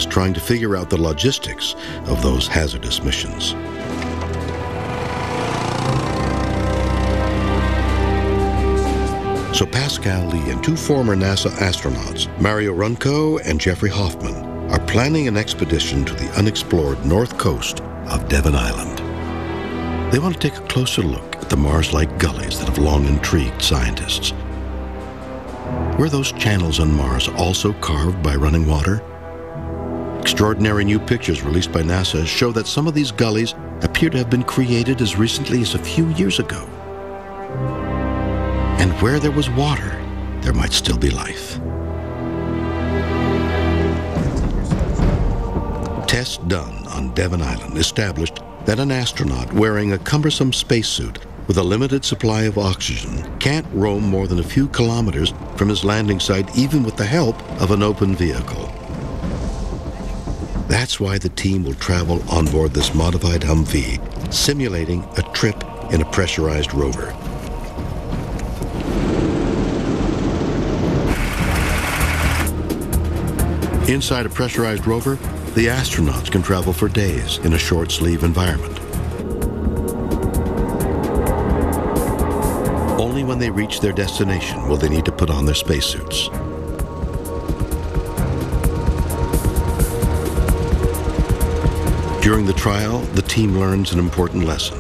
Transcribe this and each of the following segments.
is trying to figure out the logistics of those hazardous missions. So Pascal Lee and two former NASA astronauts, Mario Runco and Jeffrey Hoffman, are planning an expedition to the unexplored north coast of Devon Island. They want to take a closer look at the Mars-like gullies that have long intrigued scientists. Were those channels on Mars also carved by running water? Extraordinary new pictures released by NASA show that some of these gullies appear to have been created as recently as a few years ago. And where there was water, there might still be life. Tests done on Devon Island established that an astronaut wearing a cumbersome spacesuit with a limited supply of oxygen can't roam more than a few kilometers from his landing site, even with the help of an open vehicle. That's why the team will travel on board this modified Humvee, simulating a trip in a pressurized rover. Inside a pressurized rover, the astronauts can travel for days in a short-sleeve environment. Only when they reach their destination will they need to put on their spacesuits. During the trial, the team learns an important lesson.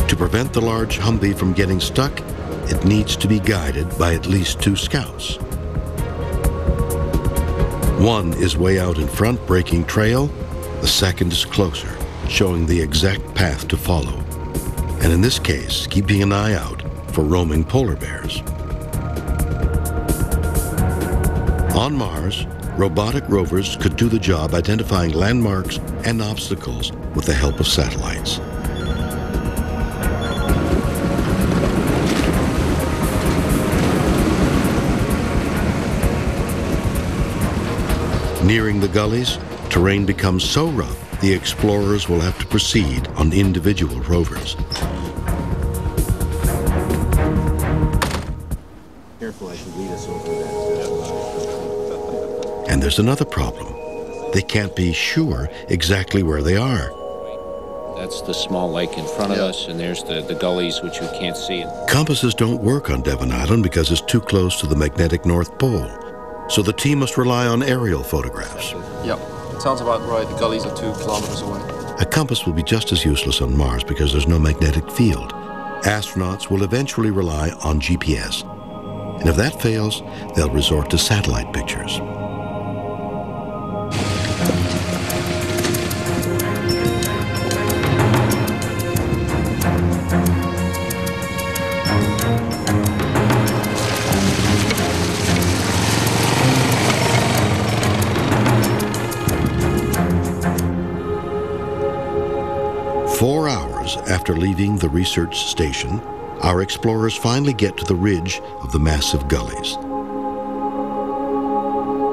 To prevent the large Humvee from getting stuck, it needs to be guided by at least two scouts. One is way out in front, breaking trail. The second is closer, showing the exact path to follow. And in this case, keeping an eye out for roaming polar bears. On Mars, robotic rovers could do the job identifying landmarks and obstacles with the help of satellites. Nearing the gullies, terrain becomes so rough, the explorers will have to proceed on individual rovers. Careful, I should lead us over that. And there's another problem. They can't be sure exactly where they are. That's the small lake in front of us, and there's the gullies, which we can't see. Compasses don't work on Devon Island because it's too close to the magnetic North Pole. So the team must rely on aerial photographs. Yep, sounds about right. The gullies are 2 kilometers away. A compass will be just as useless on Mars because there's no magnetic field. Astronauts will eventually rely on GPS. And if that fails, they'll resort to satellite pictures. 4 hours after leaving the research station, our explorers finally get to the ridge of the massive gullies.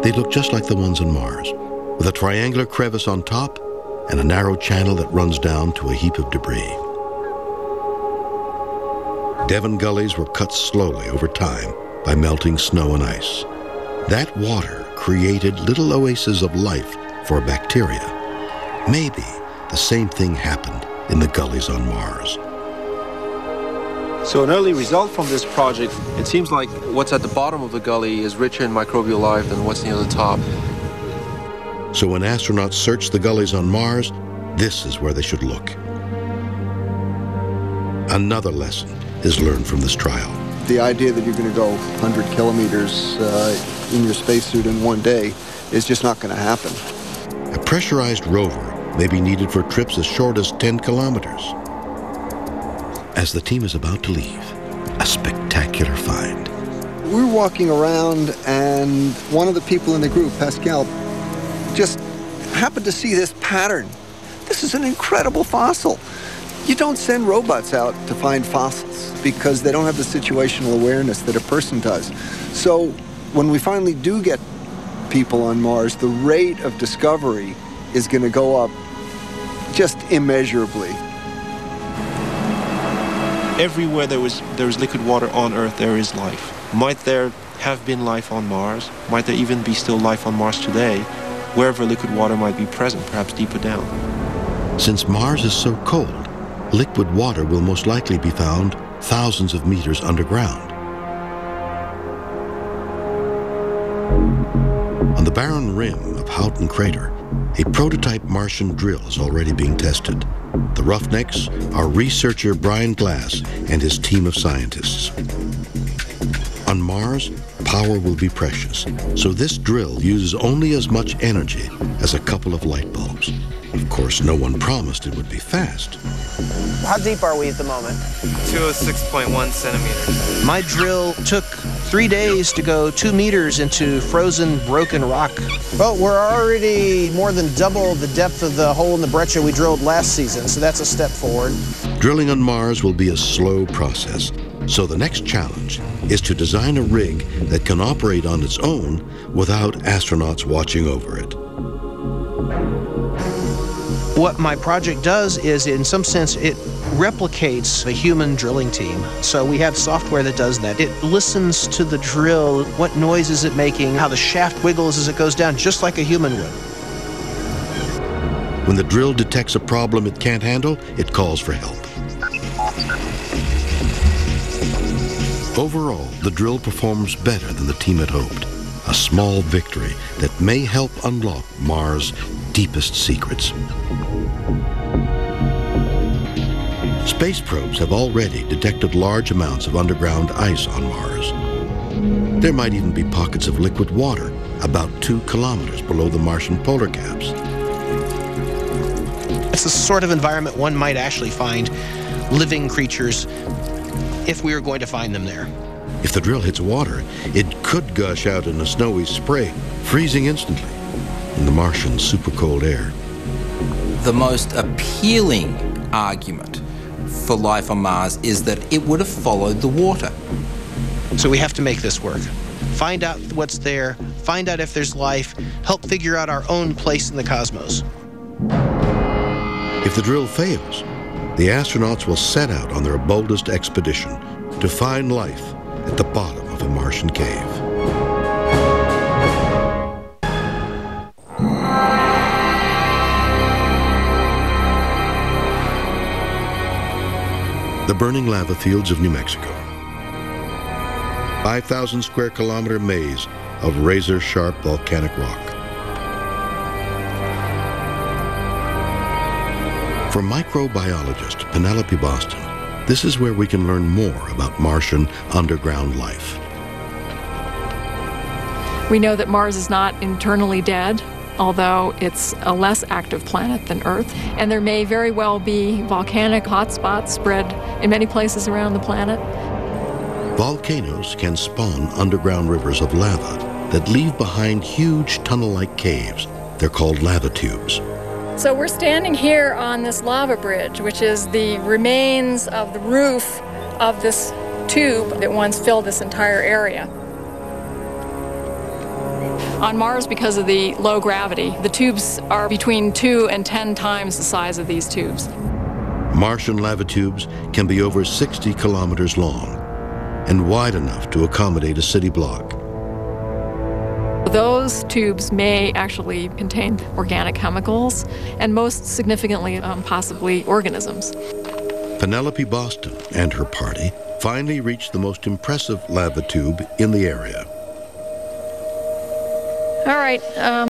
They look just like the ones on Mars, with a triangular crevice on top and a narrow channel that runs down to a heap of debris. Devon gullies were cut slowly over time by melting snow and ice. That water created little oases of life for bacteria. Maybe the same thing happened in the gullies on Mars. So an early result from this project, it seems like what's at the bottom of the gully is richer in microbial life than what's near the top. So when astronauts search the gullies on Mars, this is where they should look. Another lesson is learned from this trial. The idea that you're going to go 100 kilometers in your spacesuit in one day is just not going to happen. A pressurized rover may be needed for trips as short as 10 kilometers. As the team is about to leave, a spectacular find. We were walking around and one of the people in the group, Pascal, just happened to see this pattern. This is an incredible fossil. You don't send robots out to find fossils because they don't have the situational awareness that a person does. So when we finally do get people on Mars, the rate of discovery is going to go up just immeasurably. Everywhere there is liquid water on Earth, there is life. Might there have been life on Mars? Might there even be still life on Mars today, wherever liquid water might be present, perhaps deeper down? Since Mars is so cold, liquid water will most likely be found thousands of meters underground. On the barren rim of Houghton Crater, a prototype Martian drill is already being tested. The Roughnecks are researcher Brian Glass and his team of scientists. On Mars, power will be precious, so this drill uses only as much energy as a couple of light bulbs. Of course, no one promised it would be fast. How deep are we at the moment? 206.1 centimeters. My drill took 3 days to go 2 meters into frozen, broken rock. Well, we're already more than double the depth of the hole in the breccia we drilled last season, so that's a step forward. Drilling on Mars will be a slow process, so the next challenge is to design a rig that can operate on its own without astronauts watching over it. What my project does is, in some sense, it replicates a human drilling team. So we have software that does that. It listens to the drill, what noise is it making, how the shaft wiggles as it goes down, just like a human would. When the drill detects a problem it can't handle, it calls for help. Overall, the drill performs better than the team had hoped. A small victory that may help unlock Mars' deepest secrets. Space probes have already detected large amounts of underground ice on Mars. There might even be pockets of liquid water about 2 kilometers below the Martian polar caps. It's the sort of environment one might actually find living creatures if we were going to find them there. If the drill hits water, it could gush out in a snowy spray, freezing instantly in the Martian supercold air. The most appealing argument for life on Mars is that it would have followed the water. So we have to make this work. Find out what's there, find out if there's life, help figure out our own place in the cosmos. If the drill fails, the astronauts will set out on their boldest expedition to find life at the bottom of a Martian cave. The burning lava fields of New Mexico. 5,000 square kilometer maze of razor-sharp volcanic rock. For microbiologist Penelope Boston, this is where we can learn more about Martian underground life. We know that Mars is not internally dead, although it's a less active planet than Earth, and there may very well be volcanic hotspots spread in many places around the planet. Volcanoes can spawn underground rivers of lava that leave behind huge tunnel-like caves. They're called lava tubes. So we're standing here on this lava bridge, which is the remains of the roof of this tube that once filled this entire area. On Mars, because of the low gravity, the tubes are between 2 and 10 times the size of these tubes. Martian lava tubes can be over 60 kilometers long and wide enough to accommodate a city block. Those tubes may actually contain organic chemicals, and most significantly, possibly organisms. Penelope Boston and her party finally reached the most impressive lava tube in the area. All right.